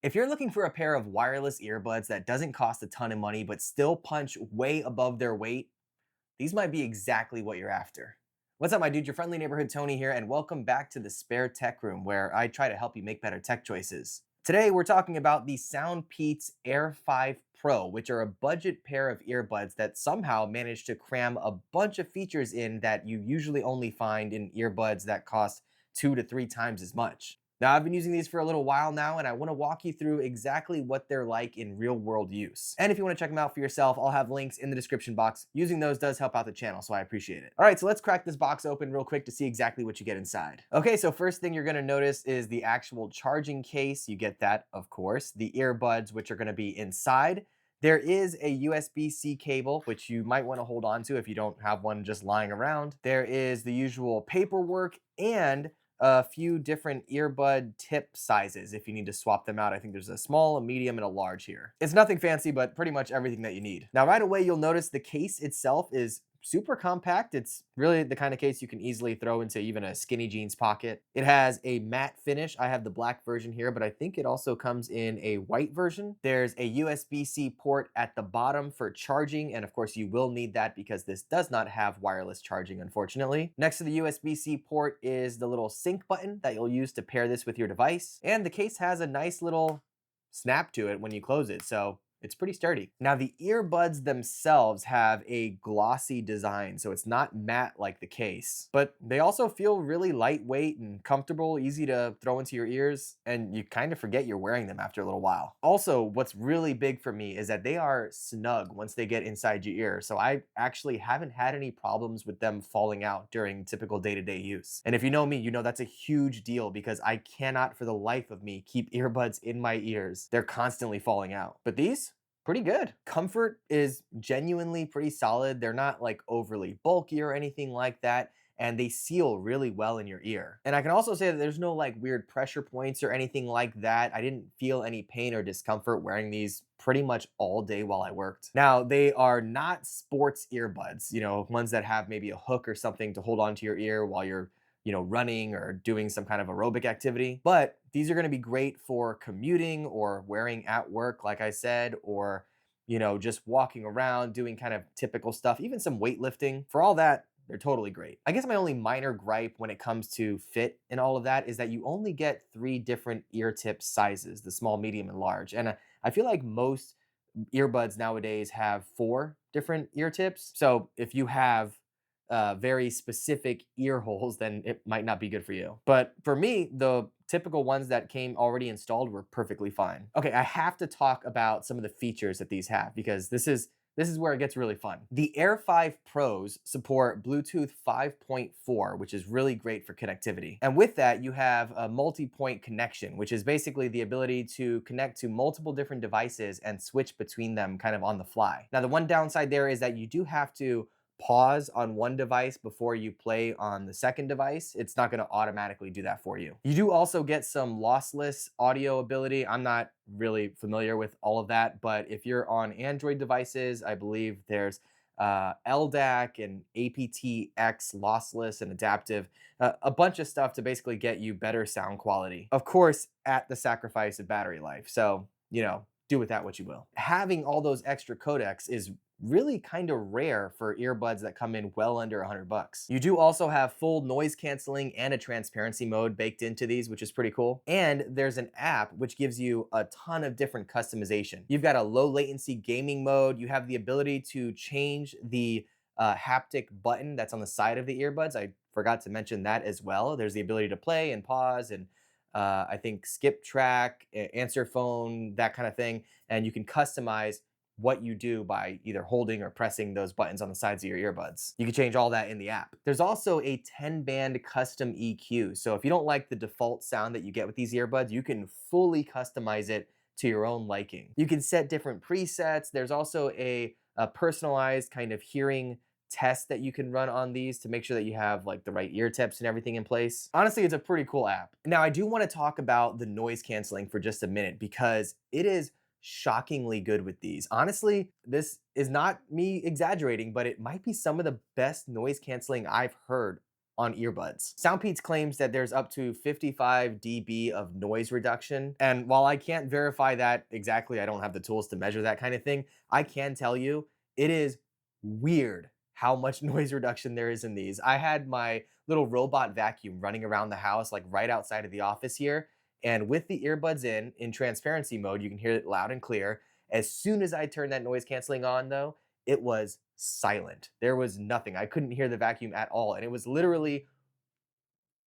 If you're looking for a pair of wireless earbuds that doesn't cost a ton of money but still punch way above their weight, these might be exactly what you're after. What's up, my dude? Your friendly neighborhood Tony here, and welcome back to the Spare Tech Room, where I try to help you make better tech choices. Today, we're talking about the SoundPEATS Air5 Pro, which are a budget pair of earbuds that somehow manage to cram a bunch of features in that you usually only find in earbuds that cost 2 to 3 times as much. Now, I've been using these for a little while now, and I want to walk you through exactly what they're like in real world use. And if you want to check them out for yourself, I'll have links in the description box. Using those does help out the channel, so I appreciate it. All right, so let's crack this box open real quick to see exactly what you get inside. Okay, so first thing you're going to notice is the actual charging case. You get that, of course. The earbuds, which are going to be inside. There is a USB-C cable, which you might want to hold on to if you don't have one just lying around. There is the usual paperwork and a few different earbud tip sizes if you need to swap them out. I think there's a small, a medium, and a large here. It's nothing fancy, but pretty much everything that you need. Now, right away, you'll notice the case itself is super compact. It's really the kind of case you can easily throw into even a skinny jeans pocket. It has a matte finish. I have the black version here, but I think it also comes in a white version. There's a USB-C port at the bottom for charging, and of course you will need that because this does not have wireless charging, unfortunately. Next to the USB-C port is the little sync button that you'll use to pair this with your device, and the case has a nice little snap to it when you close it, so it's pretty sturdy. Now, the earbuds themselves have a glossy design, so it's not matte like the case, but they also feel really lightweight and comfortable, easy to throw into your ears, and you kind of forget you're wearing them after a little while. Also, what's really big for me is that they are snug once they get inside your ear, so I actually haven't had any problems with them falling out during typical day-to-day use. And if you know me, you know that's a huge deal because I cannot for the life of me keep earbuds in my ears. They're constantly falling out. But these, pretty good. Comfort is genuinely pretty solid. They're not like overly bulky or anything like that, and they seal really well in your ear. And I can also say that there's no like weird pressure points or anything like that. I didn't feel any pain or discomfort wearing these pretty much all day while I worked. Now, they are not sports earbuds, ones that have maybe a hook or something to hold onto your ear while you're running or doing some kind of aerobic activity. But these are going to be great for commuting or wearing at work, like I said, or, just walking around, doing kind of typical stuff, even some weightlifting. For all that, they're totally great. I guess my only minor gripe when it comes to fit and all of that is that you only get 3 different ear tip sizes, the small, medium, and large. And I feel like most earbuds nowadays have 4 different ear tips. So if you have very specific ear holes, then it might not be good for you. But for me, the typical ones that came already installed were perfectly fine. Okay, I have to talk about some of the features that these have because this is where it gets really fun. The Air 5 Pros support Bluetooth 5.4, which is really great for connectivity. And with that, you have a multi-point connection, which is basically the ability to connect to multiple different devices and switch between them kind of on the fly. Now, the one downside there is that you do have to pause on one device before you play on the second device. It's not going to automatically do that for you. You do also get some lossless audio ability. I'm not really familiar with all of that, but if you're on Android devices, I believe there's LDAC and aptX lossless and adaptive, a bunch of stuff to basically get you better sound quality. Of course, at the sacrifice of battery life. So, do with that what you will. Having all those extra codecs is really kind of rare for earbuds that come in well under $100. You do also have full noise canceling and a transparency mode baked into these, which is pretty cool. And there's an app which gives you a ton of different customization. You've got a low latency gaming mode. You have the ability to change the haptic button that's on the side of the earbuds. I forgot to mention that as well. There's the ability to play and pause and I think skip track, answer phone, that kind of thing. And you can customize what you do by either holding or pressing those buttons on the sides of your earbuds. You can change all that in the app. There's also a 10-band custom EQ. So if you don't like the default sound that you get with these earbuds, you can fully customize it to your own liking. You can set different presets. There's also a personalized kind of hearing test that you can run on these to make sure that you have like the right ear tips and everything in place. Honestly, it's a pretty cool app. Now, I do want to talk about the noise canceling for just a minute because it is shockingly good with these. Honestly, this is not me exaggerating, but it might be some of the best noise canceling I've heard on earbuds. SoundPEATS claims that there's up to 55 dB of noise reduction. And while I can't verify that exactly, I don't have the tools to measure that kind of thing, I can tell you it is weird how much noise reduction there is in these. I had my little robot vacuum running around the house, like right outside of the office here. And with the earbuds in transparency mode, you can hear it loud and clear. As soon as I turned that noise canceling on, though, it was silent. There was nothing. I couldn't hear the vacuum at all. And it was literally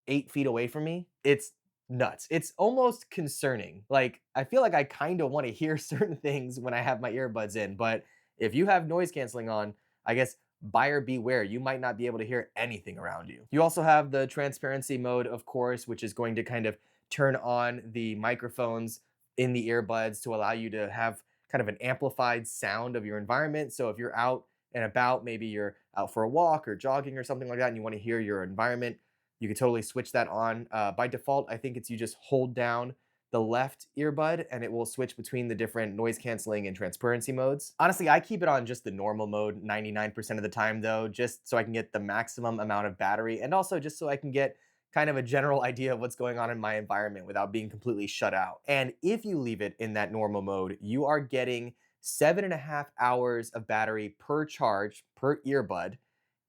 8 feet away from me. It's nuts. It's almost concerning. Like, I feel like I kind of want to hear certain things when I have my earbuds in, but if you have noise canceling on, I guess buyer beware. You might not be able to hear anything around you. You also have the transparency mode, of course, which is going to kind of turn on the microphones in the earbuds to allow you to have kind of an amplified sound of your environment. So if you're out and about, maybe you're out for a walk or jogging or something like that, and you want to hear your environment, you can totally switch that on. By default, I think it's you just hold down the left earbud and it will switch between the different noise canceling and transparency modes. Honestly, I keep it on just the normal mode 99% of the time though, just so I can get the maximum amount of battery and also just so I can get kind of a general idea of what's going on in my environment without being completely shut out. And if you leave it in that normal mode, you are getting 7.5 hours of battery per charge per earbud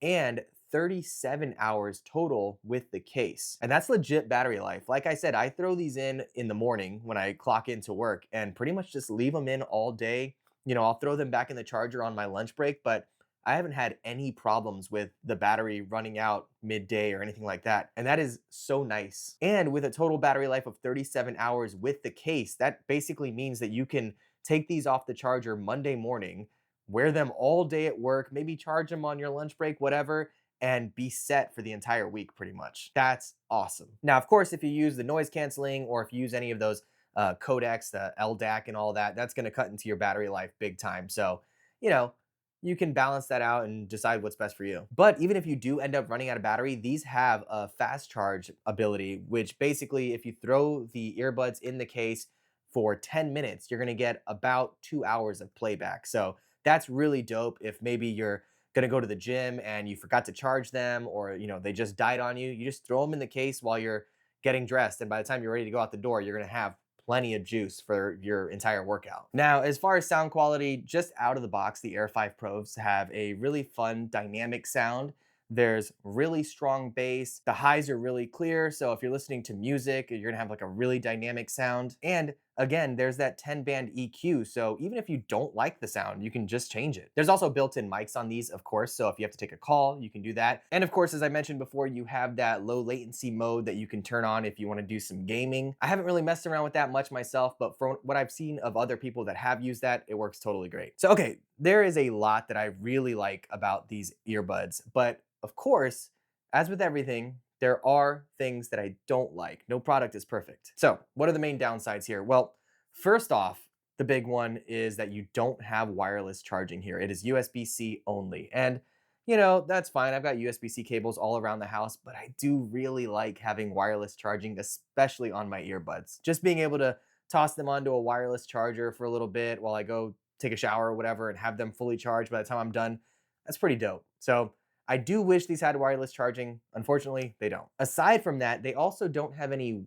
and 37 hours total with the case. And that's legit battery life. Like I said, I throw these in the morning when I clock into work and pretty much just leave them in all day. You know, I'll throw them back in the charger on my lunch break, but I haven't had any problems with the battery running out midday or anything like that. And that is so nice. And with a total battery life of 37 hours with the case, that basically means that you can take these off the charger Monday morning, wear them all day at work, maybe charge them on your lunch break, whatever, and be set for the entire week pretty much. That's awesome. Now, of course, if you use the noise canceling or if you use any of those codecs, the LDAC and all that, that's gonna cut into your battery life big time. So, you know, you can balance that out and decide what's best for you. But even if you do end up running out of battery, these have a fast charge ability, which basically, if you throw the earbuds in the case for 10 minutes, you're gonna get about 2 hours of playback. So that's really dope if maybe you're gonna go to the gym and you forgot to charge them or they just died on you. You just throw them in the case while you're getting dressed, and by the time you're ready to go out the door, you're gonna have plenty of juice for your entire workout. Now, as far as sound quality, just out of the box, the Air 5 Pros have a really fun dynamic sound. There's really strong bass. The highs are really clear. So if you're listening to music, you're gonna have like a really dynamic sound. And again, there's that 10-band EQ. So even if you don't like the sound, you can just change it. There's also built-in mics on these, of course. So if you have to take a call, you can do that. And of course, as I mentioned before, you have that low latency mode that you can turn on if you want to do some gaming. I haven't really messed around with that much myself, but from what I've seen of other people that have used that, it works totally great. So, okay, there is a lot that I really like about these earbuds, but of course, as with everything, there are things that I don't like. No product is perfect. So, what are the main downsides here? Well, first off, the big one is that you don't have wireless charging here. It is USB-C only. And that's fine. I've got USB-C cables all around the house, but I do really like having wireless charging, especially on my earbuds. Just being able to toss them onto a wireless charger for a little bit while I go take a shower or whatever and have them fully charged by the time I'm done, that's pretty dope. So I do wish these had wireless charging. Unfortunately, they don't. Aside from that, they also don't have any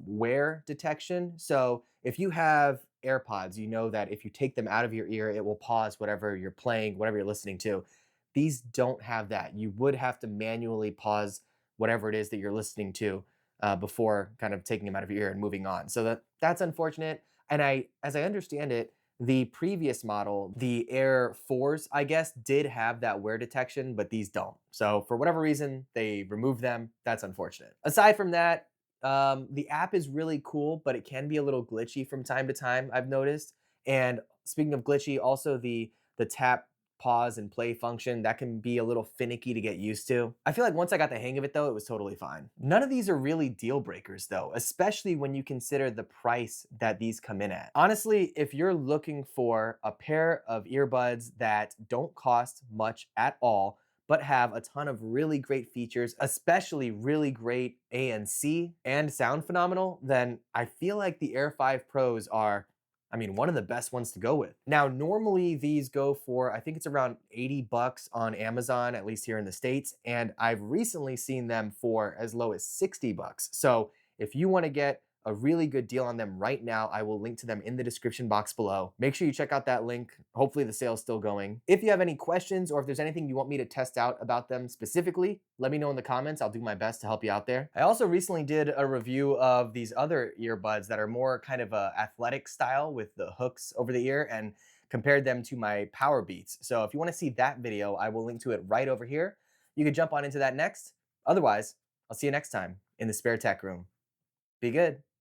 wear detection. So if you have AirPods, you know that if you take them out of your ear, it will pause whatever you're playing, whatever you're listening to. These don't have that. You would have to manually pause whatever it is that you're listening to before kind of taking them out of your ear and moving on. So that's unfortunate. And as I understand it, the previous model, the Air 4s, I guess, did have that wear detection, but these don't. So for whatever reason, they removed them. That's unfortunate. Aside from that, the app is really cool, but it can be a little glitchy from time to time, I've noticed. And speaking of glitchy, also the tap, pause, and play function, that can be a little finicky to get used to. I feel like once I got the hang of it though, it was totally fine. None of these are really deal breakers though, especially when you consider the price that these come in at. Honestly, if you're looking for a pair of earbuds that don't cost much at all, but have a ton of really great features, especially really great ANC and sound phenomenal, then I feel like the Air 5 Pros are I mean, one of the best ones to go with. Now, normally these go for, I think it's around 80 bucks on Amazon, at least here in the States. And I've recently seen them for as low as 60 bucks. So if you want to get a really good deal on them right now, I will link to them in the description box below. Make sure you check out that link. Hopefully the sale's still going. If you have any questions or if there's anything you want me to test out about them specifically, let me know in the comments. I'll do my best to help you out there. I also recently did a review of these other earbuds that are more kind of a athletic style with the hooks over the ear and compared them to my Power Beats. So if you want to see that video, I will link to it right over here. You can jump on into that next. Otherwise, I'll see you next time in the Spare Tech Room. Be good.